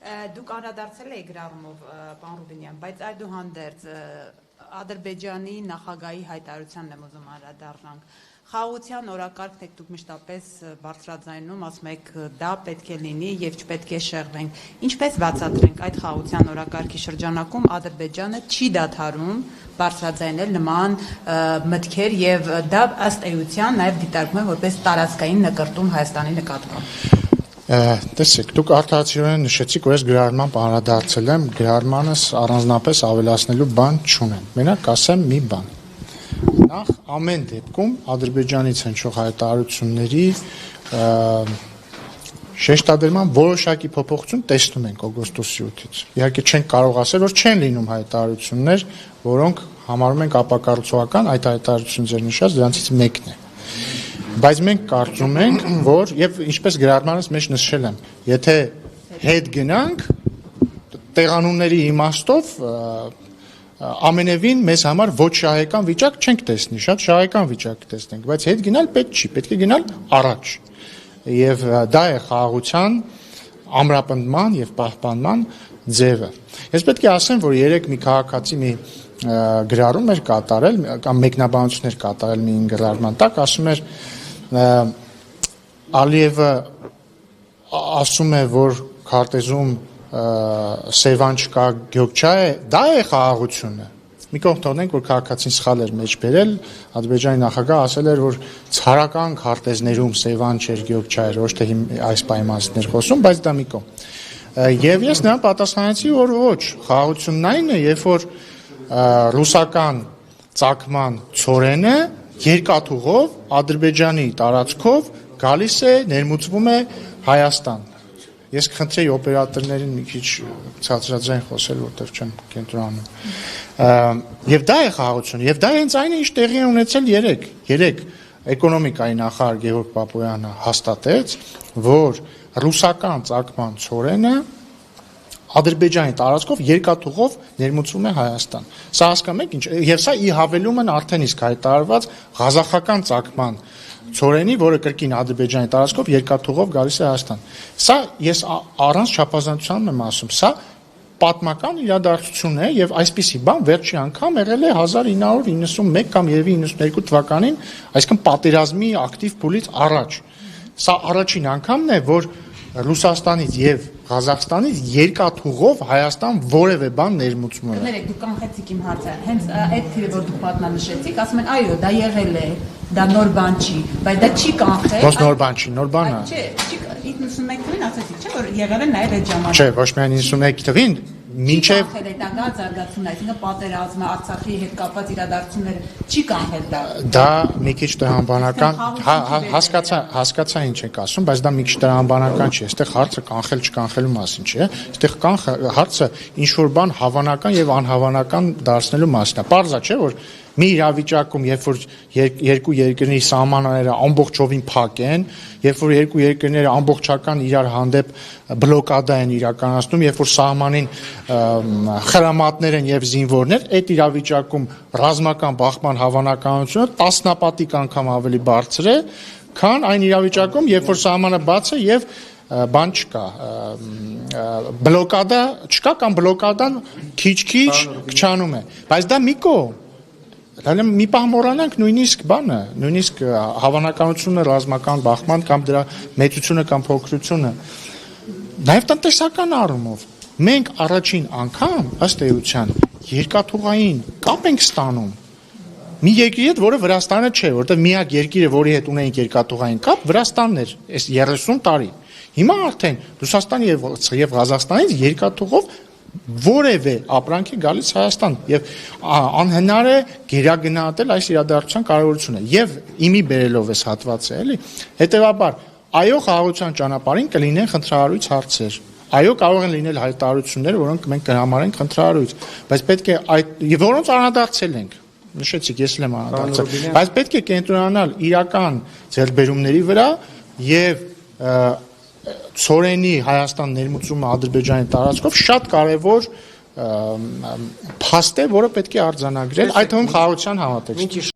Դուք անդրադարձել եք գրառումով, պարոն Ռուբինյան, բայց այդուհանդերձ Ադրբեջանի նախագահի հայտարարությանն եմ ուզում անդրադառնանք։ Խաղաղության օրակարգն եք դուք մշտապես բարձրաձայնում, ասում եք դա պետք է լինի եւ չպետք է շեղվենք։ Ինչպես բացատրենք այդ խաղաղության օրակարգի շրջանակում Ադրբեջանը չի դադարում բարձրաձայնել նման մտքեր եւ դա ըստ էության նաեւ դիտարկվում է որպես տարածքային նկարտում Հայաստանի նկատմամբ։ Տեսեք, դուք արդարացիորեն նշեցիք, որ ես գրառման անդրադարձել եմ, գրառմանս առանձնապես ավելացնելու բան չունեմ։ Մենակ ասեմ մի բան։ Նախ ամեն դեպքում Ադրբեջանից հնչող հայտարարությունների շեշտադրման որոշակի փոփոխություն տեսնում ենք օգոստոսի 8-ից։ Իհարկե չենք կարող ասել, որ չեն լինում հայտարարություններ, որոնք համարում ենք ապակառուցողական, այդ հայտարարությունները ձեր նշած դրանցից մեկն է։ Բայց մենք կարծում ենք, որ եւ ինչպես գրառմանս մեջ նշել եմ, եթե հետ գնանք տեղանունների իմաստով ամենևին մեզ համար ոչ շահեկան վիճակ չենք տեսնի, շատ շահեկան վիճակ տեսնենք, բայց հետ գնալ պետք չի, պետք է գնալ առաջ։ Եվ դա է խաղաղության ամրապնդման եւ պահպանման ձևը։ Ես պետք է ասեմ, որ երեք մի քաղաքացի մի գրառում էր կատարել, կամ մեկնաբանություններ կատարել մի գրառման տակ, ասում էր Ալիևը ասում է, որ քարտեզում Սևան չկա, գյոք չա է, դա է խաղաղությունը։ Մի կողմ թողնենք, որ քաղաքացին սխալ էր մեջ բերել, Ադրբեջանի նախագահ ասել էր, որ ցարական քարտեզներում Սևան չէր, գյոք չա էր, ոչ թե այս պայմաններ խոսում, բայց դա մի կողմ։ Եվ ես նրան պատասխանեցի, որ ոչ, խաղաղությունն այն է, երբ որ ռուսական ծագման ցորենը երկաթուղով Ադրբեջանի տարածքով գալիս է, ներմուծվում է Հայաստան։ Ես կխնդրեի օպերատորներին մի քիչ ցածրաձայն խոսել, որտեղ չեմ կենտրոնանում։ Եվ դա է խաղաղությունը, եւ դա հենց այն է, ինչ տեղի է ունեցել երեք էկոնոմիկայի նախարար Գեորգ Պապոյանը հաստատեց, որ ռուսական ծագման ցորենը Ադրբեջանի տարածքով երկաթուղով ներմուծվում է Հայաստան։ Սա հասկանում եք ինչ, եւ սա ի հավելումն արդեն իսկ հայտարարված ղազախական ծագման ցորենի, որը կրկին Ադրբեջանի տարածքով երկաթուղով գալիս է Հայաստան։ Սա ես առանց չափազանցության եմ ասում, սա պատմական իրադարձություն է եւ այսպիսի բան վերջի անգամ եղել է 1991 կամ 92 թվականին, այսինքն պատերազմի ակտիվ փուլից առաջ։ Սա առաջին անգամն է, որ Ռուսաստանից եւ Ղազախստանից երկաթուղով Հայաստան որևէ բան ներմուծում է։ Ներեք, դուք կանխեցիք իմ հարցը։ Հենց այդ թիվը, որ դուք պատմանշեցիք, ասում են, այո, դա եղել է, դա նոր բան չի, բայց դա չի կանխել։ Ոնց նոր բան չի, նոր բան է։ Չէ, 91 թվականին ասացիք, չէ՞, որ եղել է նաեւ այդ ժամանակ։ Չէ, ոչ միայն 91 թվականին, մինչև հետագա զարգացումն, այսինքն պատերազմը, Արցախի հետ կապված իրադարձությունները չի կանխել դա։ Դա մի քիչ տրամաբանական, հասկացա ինչ եք ասում, բայց դա մի քիչ տրամաբանական չի, այստեղ հարցը կանխել չկանխելու մասին չի, այստեղ հարցը ինչ որ բան հավանական եւ անհավանական դարձնելու մասին է։ Պարզ է, չէ՞, որ մի իրավիճակում, երբ որ երկու երկրների սահմանները ամբողջովին փակ են, երբ որ երկու երկրները ամբողջական իրար հանդեպ բլոկադա են իրականացնում, երբ որ սահմանին խրամատներ են եւ զինվորներ, այդ իրավիճակում ռազմական բախման հավանականությունը տասնապատիկ անգամ ավելի բարձր է, քան այն իրավիճակում, երբ որ սահմանը բաց է եւ բան չկա, բլոկադա չկա կամ բլոկադան քիչ-քիչ քչանում է, բայց դա մի կողմ։ Հələ մի պահ մոռանանք նույնիսկ բանը, նույնիսկ հավանականությունը ռազմական բախման կամ դրա մեծությունը կամ փոքրությունը։ Նաև տնտեսական առումով մենք առաջին անգամ ըստ էության երկաթուղային կապ ենք ստանում մի երկրի հետ, որը Վրաստանը չէ, որտեղ միակ երկիրը, որի հետ ունենք երկաթուղային կապ, Վրաստանն էր այս 30 տարի։ Հիմա արդեն Ռուսաստանի եւ Ղազախստանից երկաթուղով որևէ ապրանքի գալիս Հայաստան եւ անհնար է գերագնահատել այս իրադարձության կարևորությունը եւ իմի բերելով էս հատվածը, էլի։ Հետեւաբար, այո, խաղաղության ճանապարհին կլինեն խնդրահարույց հարցեր։ Այո, կարող են լինել հայտարարություններ, որոնք մենք կհամարենք խնդրահարույց, բայց պետք է այդ եւ որոնց անդրադարձել ենք։ Նշեցիք, ես էլ եմ անդրադարձել, բայց պետք է կենտրոնանալ իրական ձեռքբերումների վրա եւ ցորենի Հայաստան ներմուծումը Ադրբեջանի տարածքով շատ կարևոր փաստ է, որը պետք է արձանագրել, այդ թվում խաղաղության համատեքստը։